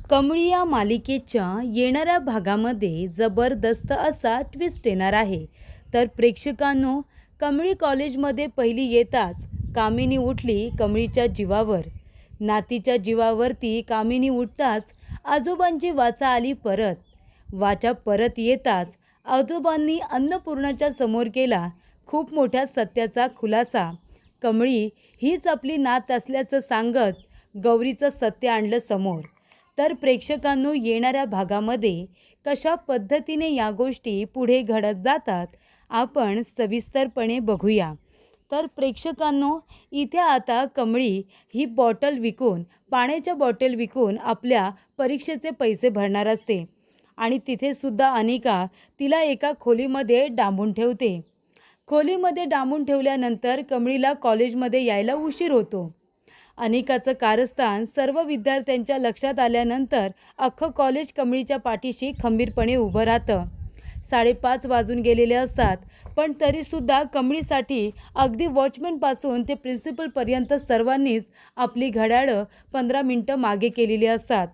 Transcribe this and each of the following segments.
कमळी या मालिकेच्या येणाऱ्या भागामध्ये जबरदस्त असा ट्विस्ट येणार आहे. तर प्रेक्षकांनो, कमळी कॉलेजमध्ये पहिली येताच कामिनी उठली कमळीच्या जीवावर. नातीच्या जीवावरती कामिनी उठताच आजोबांची वाचा आली परत. वाचा परत येताच आजोबांनी अन्नपूर्णाच्या समोर केला खूप मोठ्या सत्याचा खुलासा. कमळी हीच आपली नात असल्याचं सांगत गौरीचं सत्य आणलं समोर. तर प्रेक्षकांनो, येणाऱ्या भागामध्ये कशा पद्धतीने या गोष्टी पुढे घडत जातात आपण सविस्तरपणे बघूया. तर प्रेक्षकांनो, इथे आता कमळी ही बॉटल विकून, पाण्याच्या बॉटल विकून आपल्या परीक्षेचे पैसे भरणार असते आणि तिथे सुद्धा अनिका तिला एका खोलीमध्ये डांबून ठेवते. खोलीमध्ये डांबून ठेवल्यानंतर कमळीला कॉलेजमध्ये यायला उशीर होतो. अनिकाचं कारस्थान सर्व विद्यार्थ्यांच्या लक्षात आल्यानंतर अख्खं कॉलेज कमळीच्या पाठीशी खंबीरपणे उभं राहतं. 5:30 वाजून गेलेले असतात, पण तरीसुद्धा कमळीसाठी अगदी वॉचमॅनपासून ते प्रिन्सिपलपर्यंत सर्वांनीच आपली घड्याळं 15 मिनटं मागे केलेली असतात.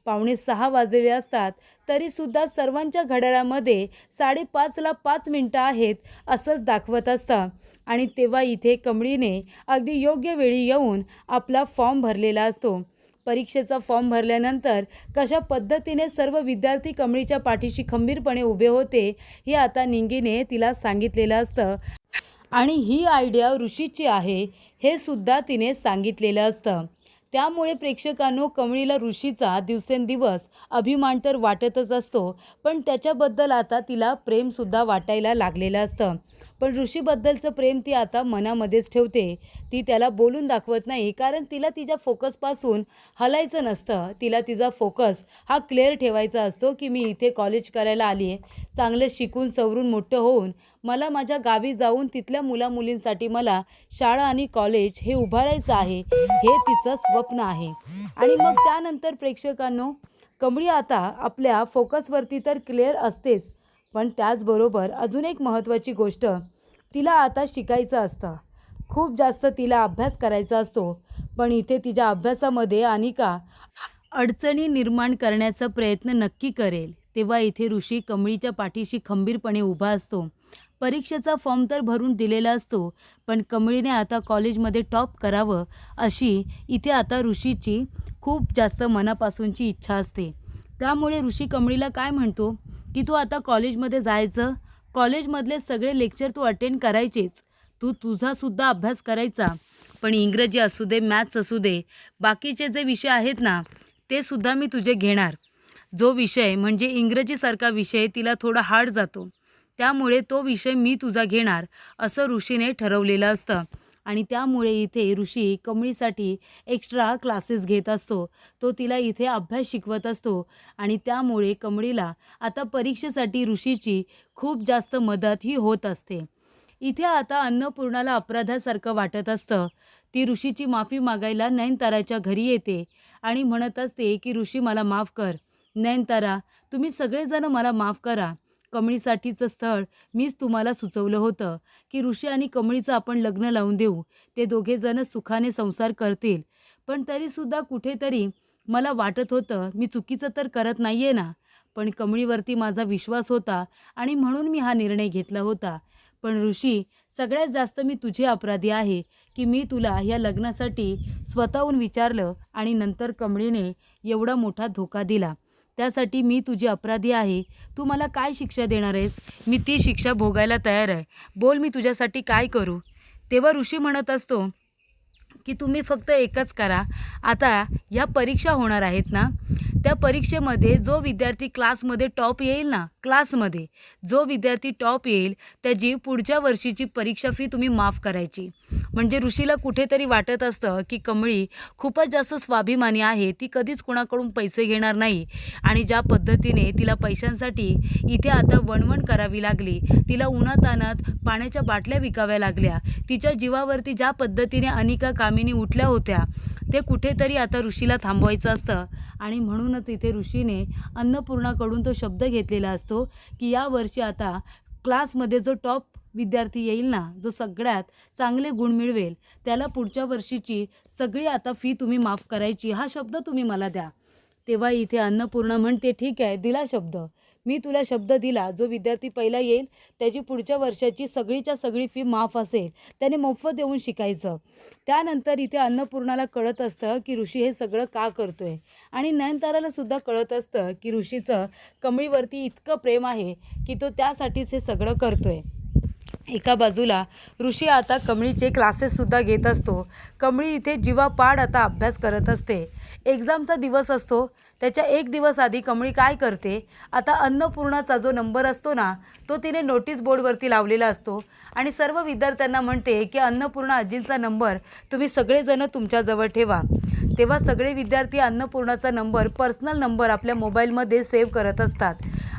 5:45 वाजलेले असतात, तरीसुद्धा सर्वांच्या घड्याळामध्ये 5:30ला 5 मिनटं आहेत असंच दाखवत असतं. आणि तेव्हा इथे कमळीने अगदी योग्य वेळी येऊन आपला फॉर्म भरलेला असतो. परीक्षेचा फॉर्म भरल्यानंतर कशा पद्धतीने सर्व विद्यार्थी कमळीच्या पाठीशी खंबीरपणे उभे होते हे आता निंगीने तिला सांगितलेलं असतं. आणि ही आयडिया ऋषीची आहे हे सुद्धा तिने सांगितलेलं असतं. त्यामुळे प्रेक्षकांनो, कमळीला ऋषीचा दिवसेंदिवस अभिमान तर वाटतच असतो, पण त्याच्याबद्दल आता तिला प्रेमसुद्धा वाटायला लागलेलं असतं. पण ऋषीबद्दलचं प्रेम ती आता मनामध्येच ठेवते. ती त्याला बोलून दाखवत नाही, कारण तिला तिच्या फोकसपासून हलायचं नसतं. तिला तिचा फोकस हा क्लिअर ठेवायचा असतो की मी इथे कॉलेज करायला आली आहे, चांगलं शिकून सवरून मोठं होऊन मला माझ्या गावी जाऊन तिथल्या मुलामुलींसाठी मला शाळा आणि कॉलेज हे उभारायचं आहे, हे तिचं स्वप्न आहे. आणि मग त्यानंतर प्रेक्षकांनो, कमळी आता आपल्या फोकसवरती तर क्लिअर असतेच, पण त्याचबरोबर अजून एक महत्त्वाची गोष्ट तिला आता शिकायचं असतं. खूप जास्त तिला अभ्यास करायचा असतो, पण इथे तिच्या अभ्यासामध्ये अनिका अडचणी निर्माण करण्याचा प्रयत्न नक्की करेल. तेव्हा इथे ऋषी कमळीच्या पाठीशी खंबीरपणे उभा असतो. परीक्षेचा फॉर्म तर भरून दिलेला असतो, पण कमळीने आता कॉलेजमध्ये टॉप करावं अशी इथे आता ऋषीची खूप जास्त मनापासूनची इच्छा असते. त्यामुळे ऋषी कमळीला काय म्हणतो की तू आता कॉलेजमध्ये जायचं, कॉलेजमधले सगळे लेक्चर तू अटेंड करायचेच, तू तुझासुद्धा अभ्यास करायचा, पण इंग्रजी असू दे, मॅथ्स असू दे, बाकीचे जे विषय आहेत ना ते सुद्धा मी तुझे घेणार. जो विषय म्हणजे इंग्रजीसारखा विषय तिला थोडा हार्ड जातो, त्यामुळे तो विषय मी तुझा घेणार असं ऋषीने ठरवलेलं असतं. आणि त्यामुळे इथे ऋषी कमळीसाठी एक्स्ट्रा क्लासेस घेत असतो. तो तिला इथे अभ्यास शिकवत असतो आणि त्यामुळे कमळीला आता परीक्षेसाठी ऋषीची खूप जास्त मदत ही होत असते. इथे आता अन्नपूर्णाला अपराधासारखं वाटत असतं. ती ऋषीची माफी मागायला नयनताराच्या घरी येते आणि म्हणत असते की ऋषी मला माफ कर. नयनतारा, तुम्ही सगळेजण मला माफ करा. कमळीसाठीचं स्थळ मीच तुम्हाला सुचवलं होतं की ऋषी आणि कमळीचं आपण लग्न लावून देऊ, ते दोघेजण सुखाने संसार करतील. पण तरीसुद्धा कुठेतरी मला वाटत होतं मी चुकीचं तर करत नाही आहे ना. पण कमळीवरती माझा विश्वास होता आणि म्हणून मी हा निर्णय घेतला होता. पण ऋषी, सगळ्यात जास्त मी तुझे अपराधी आहे की मी तुला या लग्नासाठी स्वतःहून विचारलं आणि नंतर कमळीने एवढा मोठा धोका दिला. त्यासाठी मी तुझी अपराधी आहे. तू मला काय शिक्षा देणार आहेस? मी ती शिक्षा भोगायला तयार आहे. बोल, मी तुझ्यासाठी काय करू? तेव्हा ऋषी म्हणत असतो की तुम्ही फक्त एकच करा. आता या परीक्षा होणार आहेत ना, त्या परीक्षेमध्ये जो विद्यार्थी क्लासमध्ये टॉप येईल ना, क्लासमध्ये जो विद्यार्थी टॉप येईल त्याची पुढच्या वर्षीची परीक्षा फी तुम्ही माफ करायची. म्हणजे ऋषीला कुठेतरी वाटत असतं की कमळी खूपच जास्त स्वाभिमानी आहे, ती कधीच कुणाकडून पैसे घेणार नाही. आणि ज्या पद्धतीने तिला पैशांसाठी इथे आता वणवण करावी लागली, तिला उन्हातान्हात पाण्याच्या बाटल्या विकाव्या लागल्या, तिच्या जीवावरती ज्या पद्धतीने अनिका कामिनी उठल्या होत्या, ते कुठेतरी आता ऋषीला थांबवायचं असतं. आणि म्हणूनच इथे ऋषीने अन्नपूर्णाकडून तो शब्द घेतलेला असतो की यावर्षी आता क्लासमध्ये जो टॉप विद्यार्थी येईल ना, जो सगळ्यात चांगले गुण मिळवेल, त्याला पुढच्या वर्षीची सगळी आता फी तुम्ही माफ करायची, हा शब्द तुम्ही मला द्या. तेव्हा इथे अन्नपूर्णा म्हणते, ठीक आहे, दिला शब्द. मी तुला शब्द दिला, जो विद्यार्थी पहिला येईल त्याची पुढच्या वर्षाची सगळीच्या सगळी फी माफ असेल, त्याने मोफत येऊन शिकायचं. त्यानंतर इथे अन्नपूर्णाला कळत असतं की ऋषी हे सगळं का करतोय आणि नयनताराला सुद्धा कळत असतं की ऋषीचं कमळीवरती इतकं प्रेम आहे की तो त्यासाठीच हे सगळं करतोय. एका बाजूला ऋषी आता कमळीचे क्लासेससुद्धा घेत असतो. कमळी इथे जीवापाड आता अभ्यास करत असते. एक्झामचा दिवस असतो. त्याच्या एक दिवस आधी कमळी काय करते, आता अन्नपूर्णाचा जो नंबर असतो ना, तो तिने नोटीस बोर्डवरती लावलेला असतो आणि सर्व विद्यार्थ्यांना म्हणते की अन्नपूर्णा आजींचा नंबर तुम्ही सगळेजण तुमच्याजवळ ठेवा. तेव्हा सगळे विद्यार्थी अन्नपूर्णाचा नंबर, पर्सनल नंबर आपल्या मोबाईलमध्ये सेव्ह करत असतात.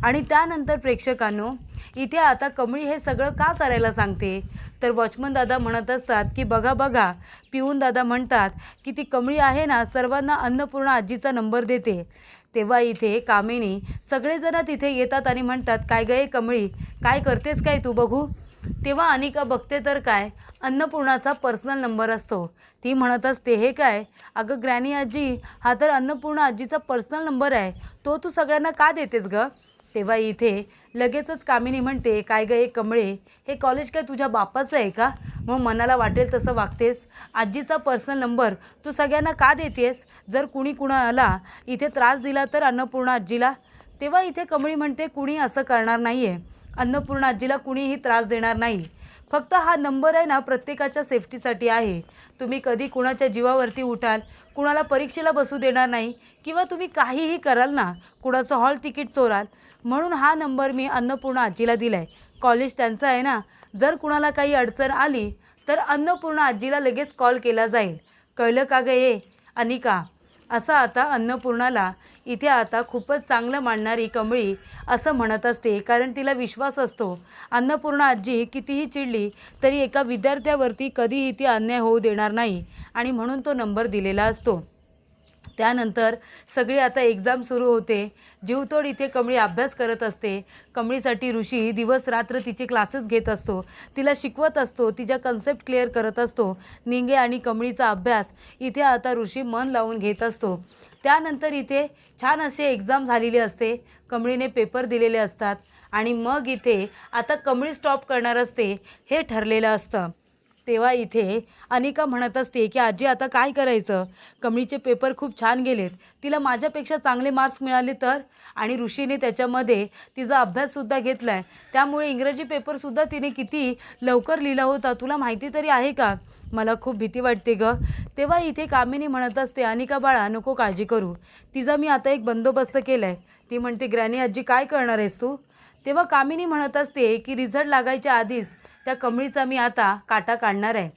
आणि त्यानंतर प्रेक्षकांनो, इथे आता कमळी हे सगळं का करायला सांगते, तर वॉचमन दादा म्हणत असतात की बघा बघा, पिऊन दादा म्हणतात की ती कमळी आहे ना, सर्वांना अन्नपूर्णा आजीचा नंबर देते. तेव्हा इथे कामिनी सगळेजण तिथे येतात आणि म्हणतात, काय गं कमळी, काय करतेस काय तू, बघू. तेव्हा अनिका बघते तर काय, अन्नपूर्णाचा पर्सनल नंबर असतो. ती म्हणत असते, हे काय, अगं ग्रॅनी आजी, हा तर अन्नपूर्णा आजीचा पर्सनल नंबर आहे, तो तू सगळ्यांना का देतेस गं. तेव्हा इथे लगेचच कामिनी म्हणते, काय गं कमळे, हे कॉलेज काय तुझ्या बापाचं आहे का, मग मनाला वाटेल तसं वागतेस. आजीचा पर्सनल नंबर तू सगळ्यांना का देतेस, जर कुणी कुणाला इथे त्रास दिला तर अन्नपूर्णा आजीला. तेव्हा इथे कमळी म्हणते, कुणी असं करणार नाही आहे, अन्नपूर्णा आजीला कुणीही त्रास देणार नाही. फक्त हा नंबर आहे ना, प्रत्येकाच्या सेफ्टीसाठी आहे. तुम्ही कधी कुणाच्या जीवावरती उठाल, कुणाला परीक्षेला बसू देणार नाही, किंवा तुम्ही काहीही कराल ना, कुणाचं हॉल तिकीट चोराल, म्हणून हा नंबर मी अन्नपूर्णा आजीला दिला आहे. कॉलेज त्यांचं आहे ना, जर कुणाला काही अडचण आली तर अन्नपूर्णा आजीला लगेच कॉल केला जाईल. कळलं का गं अनिका. असं आता अन्नपूर्णाला इथे आता खूपच चांगलं मांडणारी कमळी असं म्हणत असते, कारण तिला विश्वास असतो अन्नपूर्णा आजी कितीही चिडली तरी एका विद्यार्थ्यावरती कधीही ती अन्याय होऊ देणार नाही, आणि म्हणून तो नंबर दिलेला असतो. त्यानंतर सगळी आता एक्झाम सुरू होते. जीवतोड इथे कमळी अभ्यास करत असते. कमळीसाठी ऋषी दिवस रात्र तिचे क्लासेस घेत असतो, तिला शिकवत असतो, तिच्या कन्सेप्ट क्लिअर करत असतो. निंगे आणि कमळीचा अभ्यास इथे आता ऋषी मन लावून घेत असतो. त्यानंतर इथे छान असे एक्झाम झालेली असते. कमळीने पेपर दिलेले असतात आणि मग इथे आता कमळी स्टॉप करणार असते हे ठरलेलं असतं. तेव्हा इथे अनिका म्हणत असते की आजी आता काय करायचं, कमळीचे पेपर खूप छान गेलेत, तिला माझ्यापेक्षा चांगले मार्क्स मिळाले तर. आणि ऋषीने त्याच्यामध्ये तिचा अभ्याससुद्धा घेतला आहे, त्यामुळे इंग्रजी पेपरसुद्धा तिने किती लवकर लिहिला होता, तुला माहिती तरी आहे का. मला खूप भीती वाटते गं. तेव्हा इथे कामिनी म्हणत असते, अनिका बाळा नको काळजी करू, तिचा मी आता एक बंदोबस्त केला आहे. ती म्हणते, ग्रॅनी आजी काय करणार आहेस तू. तेव्हा कामिनी म्हणत असते की रिझल्ट लागायच्या आधीच त्या कमळीचा मी आता काटा काढणार आहे.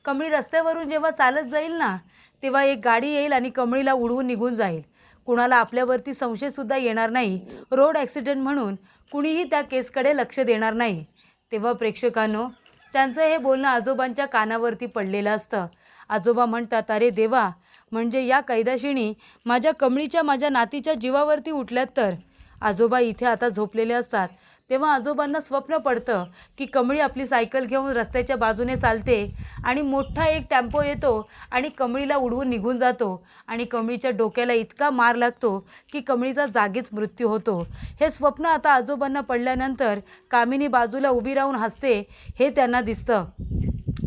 कमळी रस्त्यावरून जेव्हा चालत जाईल ना, तेव्हा एक गाडी येईल आणि कमळीला उडवून निघून जाईल. कुणाला आपल्यावरती संशयसुद्धा येणार नाही. रोड ॲक्सिडेंट म्हणून कुणीही त्या केसकडे लक्ष देणार नाही. तेव्हा प्रेक्षकांनो, त्यांचं हे बोलणं आजोबांच्या कानावरती पडलेलं असतं. आजोबा म्हणतात, अरे देवा, म्हणजे या कैदाशिणी माझ्या कमळीच्या, माझ्या नातीच्या जीवावरती उठल्यात तर. आजोबा इथे आता झोपलेले असतात. तेव्हा आजोबांना स्वप्न पडतं की कमळी आपली सायकल घेऊन रस्त्याच्या बाजूने चालते आणि मोठा एक टेम्पो येतो आणि कमळीला उडवून निघून जातो आणि कमळीच्या डोक्याला इतका मार लागतो की कमळीचा जागीच मृत्यू होतो. हे स्वप्न आता आजोबांना पडल्यानंतर कामिनी बाजूला उभी राहून हसते हे त्यांना दिसतं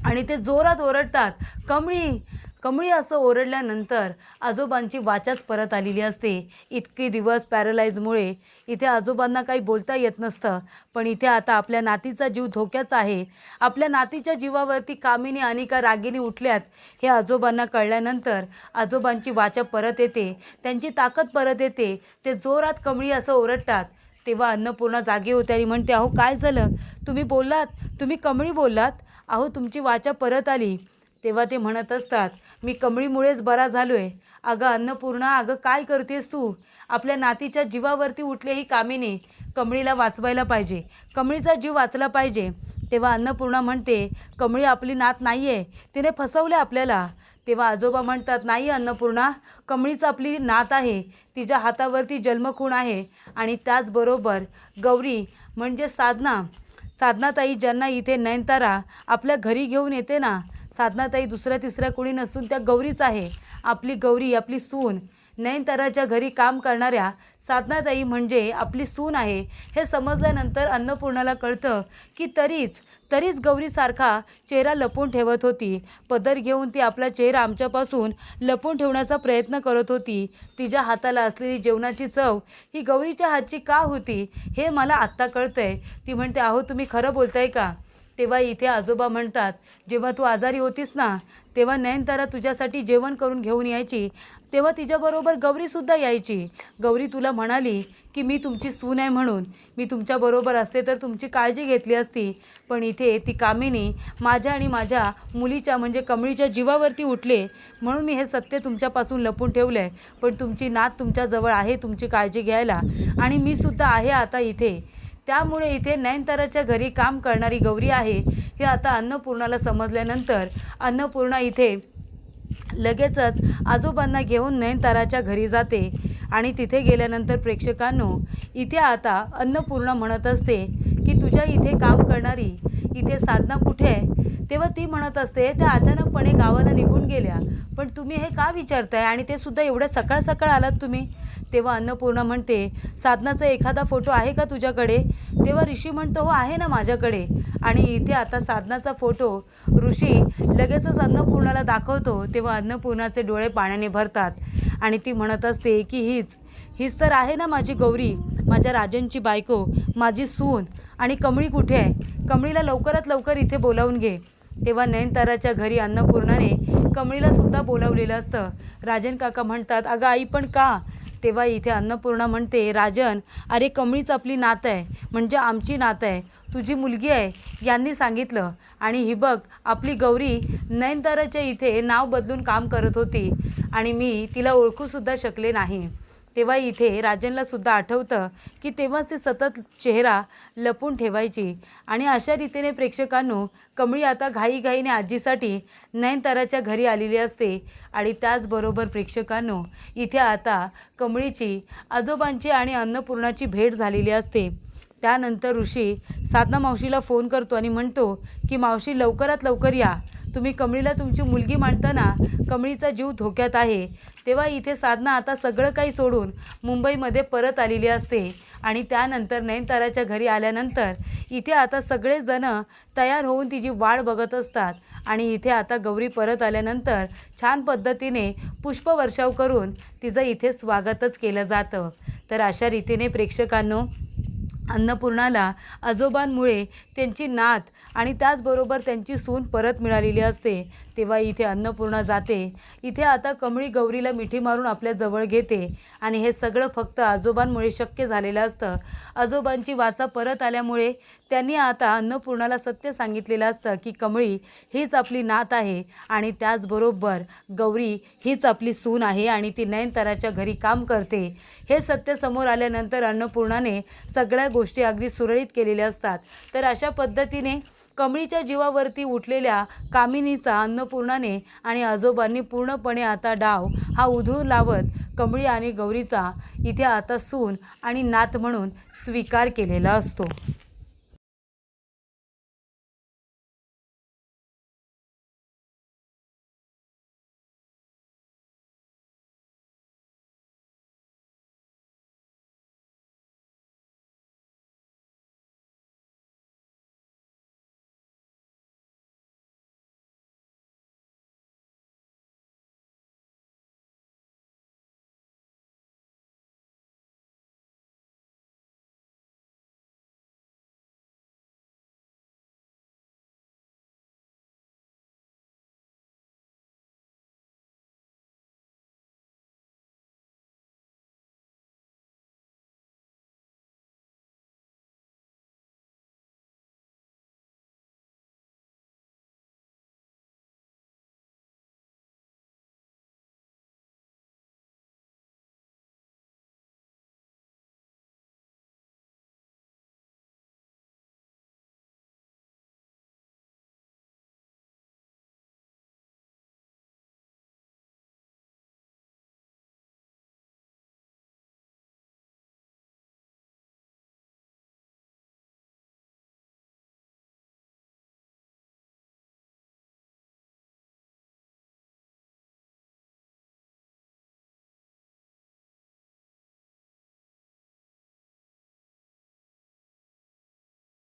आणि ते जोरात ओरडतात, कमळी कमळी असं ओरडल्यानंतर आजोबांची वाचाच परत आलेली असते. इतके दिवस पॅरालाइजमुळे इथे आजोबांना काही बोलता येत नसतं, पण इथे आता आपल्या नातीचा जीव धोक्यात आहे. आपल्या नातीच्या जीवावरती कामिनी अनिका रागिनी उठल्यात हे आजोबांना कळल्यानंतर आजोबांची वाचा परत येते, त्यांची ताकद परत येते. ते जोरात कमळी असं ओरडतात. तेव्हा अन्नपूर्णा जागी होते आणि म्हणते, अहो काय झालं, तुम्ही बोललात, तुम्ही कमळी बोललात, अहो तुमची वाचा परत आली. तेव्हा ते म्हणत असतात, मी कमळीमुळेच बरा झालो आहे. अगं अन्नपूर्णा, अगं काय करतेस तू, आपल्या नातीच्या जीवावरती उठले ही कामिनी, कमळीला वाचवायला पाहिजे, कमळीचा जीव वाचला पाहिजे. तेव्हा अन्नपूर्णा म्हणते, कमळी आपली नात नाही आहे, तिने फसवले आपल्याला. तेव्हा आजोबा म्हणतात, नाही अन्नपूर्णा, कमळीच आपली नात आहे, तिच्या हातावरती जन्मखूण आहे. आणि त्याचबरोबर गौरी म्हणजे साधनाताई, ज्यांना इथे नयनतारा आपल्या घरी घेऊन येते ना, साधनाताई दुसऱ्या तिसऱ्या कोणी नसून त्या गौरीच आहे. आपली गौरी, आपली सून, नयनताराच्या घरी काम करणाऱ्या साधनाताई म्हणजे आपली सून आहे हे समजल्यानंतर अन्नपूर्णाला कळतं की तरीच गौरीसारखा चेहरा लपवून ठेवत होती. पदर घेऊन ती आपला चेहरा आमच्यापासून लपवून ठेवण्याचा प्रयत्न करत होती. तिच्या हाताला असलेली जेवणाची चव ही गौरीच्या हातची का होती हे मला आत्ता कळतंय. ती म्हणते, अहो तुम्ही खरं बोलताय का? तेव्हा इथे आजोबा म्हणतात, जेव्हा तू आजारी होतीस ना तेव्हा नयनतारा तुझ्यासाठी जेवण करून घेऊन यायची. तेव्हा तिच्याबरोबर गौरीसुद्धा यायची. गौरी तुला म्हणाली की मी तुमची सून आहे म्हणून मी तुमच्याबरोबर असते तर तुमची काळजी घेतली असती. पण इथे ती कामिनी माझ्या आणि माझ्या मुलीच्या म्हणजे कमळीच्या जीवावरती उठले म्हणून मी हे सत्य तुमच्यापासून लपून ठेवलं आहे. पण तुमची नात तुमच्याजवळ आहे तुमची काळजी घ्यायला आणि मी सुद्धा आहे आता इथे. त्यामुळे इथे नयनताराच्या घरी काम करणारी गौरी आहे हे आता अन्नपूर्णाला समजल्यानंतर अन्नपूर्णा इथे लगेचच आजोबांना घेऊन नयनताराच्या घरी जाते आणि तिथे गेल्यानंतर प्रेक्षकांनो इथे आता अन्नपूर्णा म्हणत असते की तुझ्या इथे काम करणारी इथे साधना कुठे आहे? तेव्हा ती म्हणत असते त्या अचानकपणे गावाला निघून गेल्या. पण तुम्ही हे का विचारताय आणि ते सुद्धा एवढ्या सकाळ सकाळ आलात तुम्ही? तेव्हा अन्नपूर्णा म्हणते, साधनाचा एखादा फोटो आहे का तुझ्याकडे? तेव्हा ऋषी म्हणतो, हो आहे ना माझ्याकडे. आणि इथे आता साधनाचा फोटो ऋषी लगेचच अन्नपूर्णाला दाखवतो. तेव्हा अन्नपूर्णाचे डोळे पाण्याने भरतात आणि ती म्हणत असते की हीच तर आहे ना माझी गौरी, माझ्या राजांची बायको, माझी सून. आणि कमळी कुठे आहे? कमळीला लवकरात लवकर इथे बोलावून घे. तेव्हा नयनताराच्या घरी अन्नपूर्णाने कमळीला सुद्धा बोलावलेलं असतं. राजन काका म्हणतात, अगं आई पण का? तेव्हा इथे अन्नपूर्णा म्हणते, राजन अरे कमळीच आपली नात आहे म्हणजे आमची नात आहे, तुझी मुलगी आहे यांनी सांगितलं. आणि ही बघ आपली गौरी नयनताराच्या इथे नाव बदलून काम करत होती आणि मी तिला ओळखूसुद्धा शकले नाही. तेव्हा इथे राजनला सुद्धा आठवतं की तेव्हाच ती सतत चेहरा लपून ठेवायची. आणि अशा रीतीने प्रेक्षकांनो कमळी आता घाईघाईने आजीसाठी नयनताराच्या घरी आलेली असते. आणि त्याचबरोबर प्रेक्षकांनो इथे आता कमळीची आजोबांची आणि अन्नपूर्णाची भेट झालेली असते. त्यानंतर ऋषी साधना मावशीला फोन करतो आणि म्हणतो की मावशी लवकरात लवकर या, तुम्ही कमळीला तुमची मुलगी मानताना कमळीचा जीव धोक्यात आहे. तेव्हा इथे साधना आता सगळं काही सोडून मुंबईमध्ये परत आलेली असते. आणि त्यानंतर नयनताराच्या घरी आल्यानंतर इथे आता सगळेजण तयार होऊन तिची वाट बघत असतात. आणि इथे आता गौरी परत आल्यानंतर छान पद्धतीने पुष्पवर्षाव करून तिचं इथे स्वागतच केलं जातं. तर अशा रीतीने प्रेक्षकांनो अन्नपूर्णाला आजोबांमुळे त्यांची नात आणि त्याचबरोबर त्यांची सून परत मिळालेली असते. तेव्हा इथे अन्नपूर्णा जाते. इथे आता कमळी गौरीला मिठी मारून आपल्या जवळ घेते आणि हे सगळं फक्त आजोबांमुळे शक्य झालेलं असतं. आजोबांची वाचा परत आल्यामुळे त्यांनी आता अन्नपूर्णाला सत्य सांगितलेलं असतं की कमळी हीच आपली नात आहे आणि त्याचबरोबर गौरी हीच आपली सून आहे आणि ती नयनताराच्या घरी काम करते. हे सत्य समोर आल्यानंतर अन्नपूर्णाने सगळ्या गोष्टी अगदी सुरळीत केलेल्या असतात. तर अशा पद्धतीने कमळीच्या जीवावरती उठलेल्या कामिनीचा अन्नपूर्णाने आणि आजोबांनी पूर्णपणे आता डाव हा उधळून लावत कमळी आणि गौरीचा इथे आता सून आणि नात म्हणून स्वीकार केलेला असतो.